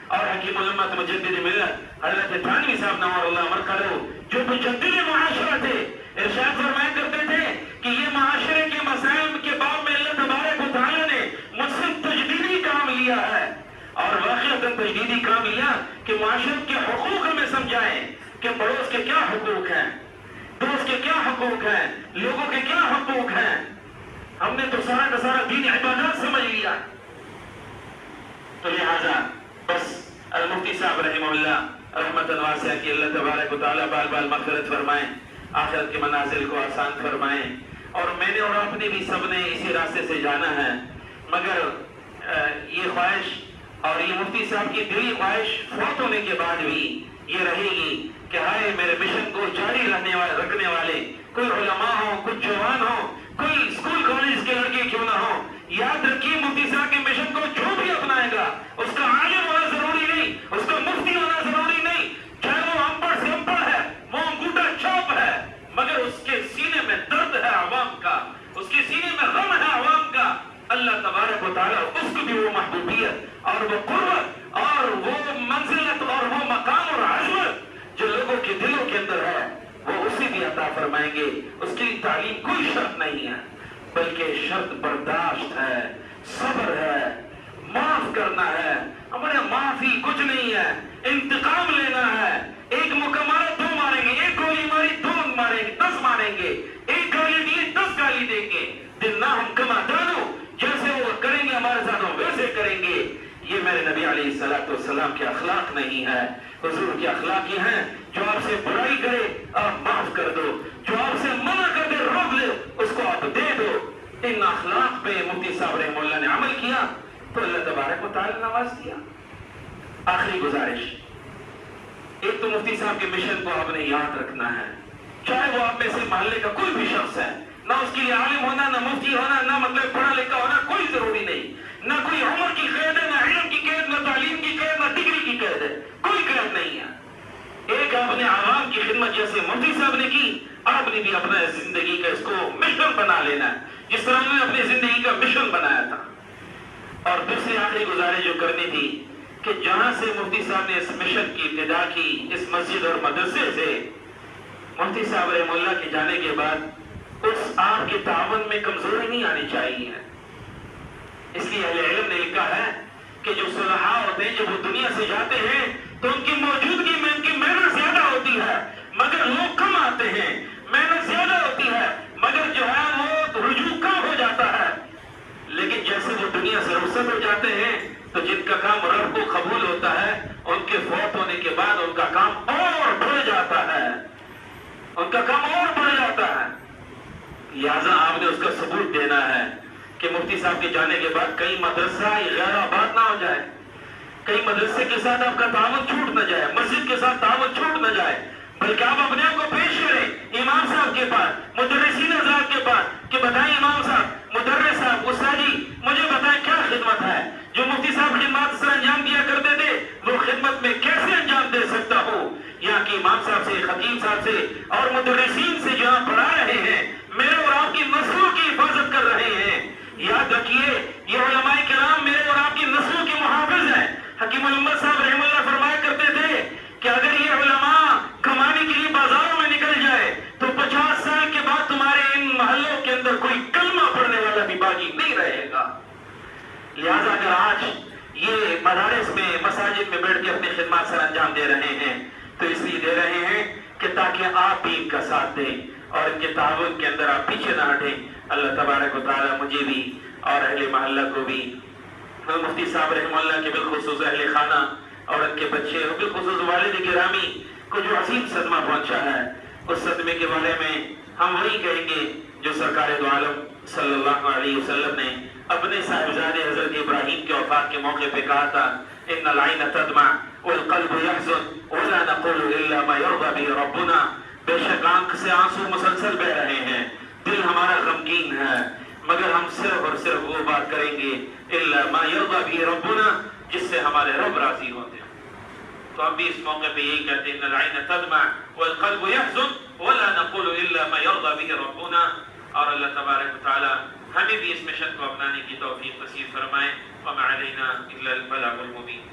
اور حکیم الامت مجدد ملت حضرت تھانوی صاحب نور اللہ مرقدہ جو مجدد معاشرہ تھے، ارشاد فرمایا کرتے تھے کہ یہ معاشرے کے مسائل کے باب میں اللہ تبارک و تعالیٰ نے مجھ سے تجدیدی کام لیا ہے، اور واقعتاً تجدیدی کام لیا کہ معاشرت کے حقوق ہمیں سمجھائیں کہ پڑوس کے کیا حقوق ہیں، دوست کے کیا حقوق ہیں، لوگوں کے کیا حقوق ہیں۔ ہم نے تو سارا کا سارا دین عبادات سمجھ لیا۔ تو لہذا بس المفتی صاحب رحمہ اللہ رحمت واسعہ کی اللہ تبارک و تعالیٰ بال بال مغفرت فرمائیں، آخرت کے منازل کو آسان فرمائیں، اور میں نے اور آپ نے بھی سب نے اسی راستے سے جانا ہے، مگر یہ خواہش اور یہ مفتی صاحب کی دلی خواہش فوت ہونے کے بعد بھی یہ رہے گی کہ ہائے میرے مشن کو جاری رکھنے والے کوئی علماء ہوں، کچھ جوان ہوں، کوئی اسکول کالج کے لڑکے کیوں نہ ہوں، یاد رکھیے مفتی صاحب کے مشن کو جو بھی اپنائے گا اس کا عالم ہونا ضروری نہیں، اس کا مفتی ہونا ضروری نہیں، چاہے وہ ان پڑھ سے ان پڑھ ہے، وہ انگوٹھا چوپ ہے، مگر اس کے سینے میں درد ہے عوام کا، اس کے سینے میں غم ہے عوام کا، اللہ تبارک و تعالیٰ اس کو بھی وہ محبوبیت اور وہ قربت اور وہ منزلت اور وہ مقام اور عظمت جو لوگوں کے دلوں کے اندر ہے وہ اسی بھی عطا فرمائیں گے۔ اس کی تعلیم کوئی شرط نہیں ہے، بلکہ شرط برداشت ہے، صبر ہے، معاف کرنا ہے۔ ہمارے معافی کچھ نہیں ہے، انتقام لینا ہے۔ ایک موقع مارا دو ماریں گے، ایک گولی ماری دو ماریں گے، 10 ماریں گے، ایک گالی دی 10 گالی دیں گے۔ دل نہ ہم کما دانو، جیسے وہ کریں گے ہمارے ساتھ ہم ویسے کریں گے۔ یہ میرے نبی علیہ السلام کے اخلاق نہیں ہے، حضور کے اخلاق یہ ہیں جو آپ سے برائی کرے آپ معاف کر دو، جو آپ سے منع کر دے روک لے اس کو آپ دے دو۔ ان اخلاق پہ مفتی صاحب رحمہ اللہ نے عمل کیا تو اللہ تبارک و تعالی نے نواز دیا۔ آخری گزارش، ایک تو مفتی صاحب کے مشن کو آپ نے یاد رکھنا ہے، چاہے وہ آپ میں سے محلے کا کوئی بھی شخص ہے، نہ اس کے لیے عالم ہونا، نہ مفتی ہونا، نہ مطلب پڑھا لکھا ہونا کوئی ضروری نہیں، نہ کوئی عمر کی قید ہے، نہ علم کی قید، نہ تعلیم کی قید، نہ ڈگری کی قید ہے، کوئی قید نہیں ہے۔ ایک آپ نے عوام کی خدمت جیسے مفتی صاحب نے کی، آپ نے بھی اپنا زندگی کا اس کو مشن بنا لینا ہے جس طرح انہوں نے اپنی زندگی کا مشن بنایا تھا۔ اور دوسری آخری گزارش جو کرنی تھی کہ جہاں سے مفتی صاحب نے اس مشن کی ابتدا کی، اس مسجد اور مدرسے سے، مفتی صاحب رحمہ اللہ کے جانے کے بعد اس آپ کے تعاون میں کمزوری نہیں آنی چاہیے۔ اس لیے اہل علم نے لکھا ہے کہ جو صلحاء ہوتے ہیں جب وہ دنیا سے جاتے ہیں تو ان کی موجودگی میں ان کی محنت زیادہ ہوتی ہے مگر لوگ کم آتے ہیں، محنت زیادہ ہوتی ہے مگر جو ہے وہ رجوع کم ہو جاتا ہے۔ لیکن جیسے وہ دنیا سے رخصت ہو جاتے ہیں تو جن کا کام رب کو قبول ہوتا ہے ان کے فوت ہونے کے بعد ان کا کام اور بڑھ جاتا ہے، ان کا کام اور بڑھ جاتا ہے۔ لہٰذا آپ نے اس کا ثبوت دینا ہے کہ مفتی صاحب کے جانے کے بعد کئی مدرسہ غیر آباد نہ ہو جائے، کئی مدرسے کے ساتھ آپ کا تعاون چھوٹ نہ جائے، مسجد کے ساتھ تعاون چھوٹ نہ جائے، بلکہ آپ اپنے آپ کو پیش کریں امام صاحب کے پاس، مدرسین حضرات کے پاس کہ بتائیں امام صاحب، مدرس صاحب، استاد جی مجھے بتائیں کیا خدمت ہے جو مفتی صاحب خدمات سے انجام دیا کرتے تھے، وہ خدمت میں کیسے انجام دے سکتا ہوں۔ یہاں کے امام صاحب سے، خطیب صاحب سے اور مدرسین سے جہاں پڑھا رہے ہیں، میرے اور آپ کی نسلوں کی حفاظت کر رہے ہیں۔ یاد رکھیے یہ علماء کرام میرے اور آپ کی نسلوں کے محافظ ہیں۔ حکیم الامت صاحب رحمہ اللہ فرمایا کرتے تھے کہ اگر یہ علماء کمانے کے لیے بازاروں میں نکل جائے تو 50 سال کے بعد تمہارے ان محلوں کے اندر کوئی کلمہ پڑھنے والا بھی باقی نہیں رہے گا۔ لہذا اگر آج یہ مدارس میں، مساجد میں بیٹھ کے اپنی خدمات سر انجام دے رہے ہیں تو اس لیے دے رہے ہیں کہ تاکہ آپ بھی ان کا ساتھ دیں اور ان کے تعاون کے اندر آپ پیچھے نہ ہٹیں۔ اللہ تبارک و تعالیٰ مجھے بھی اور اہل محلہ کو بھی، مفتی صاحب رحمہ اللہ کے بالخصوص اہل خانہ اور ان کے بچے اور بالخصوص والد گرامی کو جو عظیم صدمہ پہنچا ہے، اس صدمے کے بارے میں ہم وہی کہیں گے جو سرکار دو عالم صلی اللہ علیہ وسلم نے اپنے صاحبزادے حضرت ابراہیم کے وفات کے موقع پہ کہا تھا، ان العین تدمع والقلب يحزن ولا نقول الا ما يرضى به ربنا۔ بے شک آنکھ سے آنسو مسلسل بہ رہے ہیں، دل ہمارا غمگین ہے، مگر ہم صرف اور صرف وہ بات کریں گے الا ما يرضى به ربنا جس سے ہمارے رب راضی ہوتے ہیں۔ تو ہم بھی اس موقع پہ یہی کہتے ہیں ان العین تدمع والقلب يحزن ولا نقول الا ما يرضى به ربنا۔ اور اللہ تبارک و تعالی ہمیں بھی اس مشن کو اپنانے کی توفیق نصیب فرمائے۔ وما علینا الا البلاغ المبین۔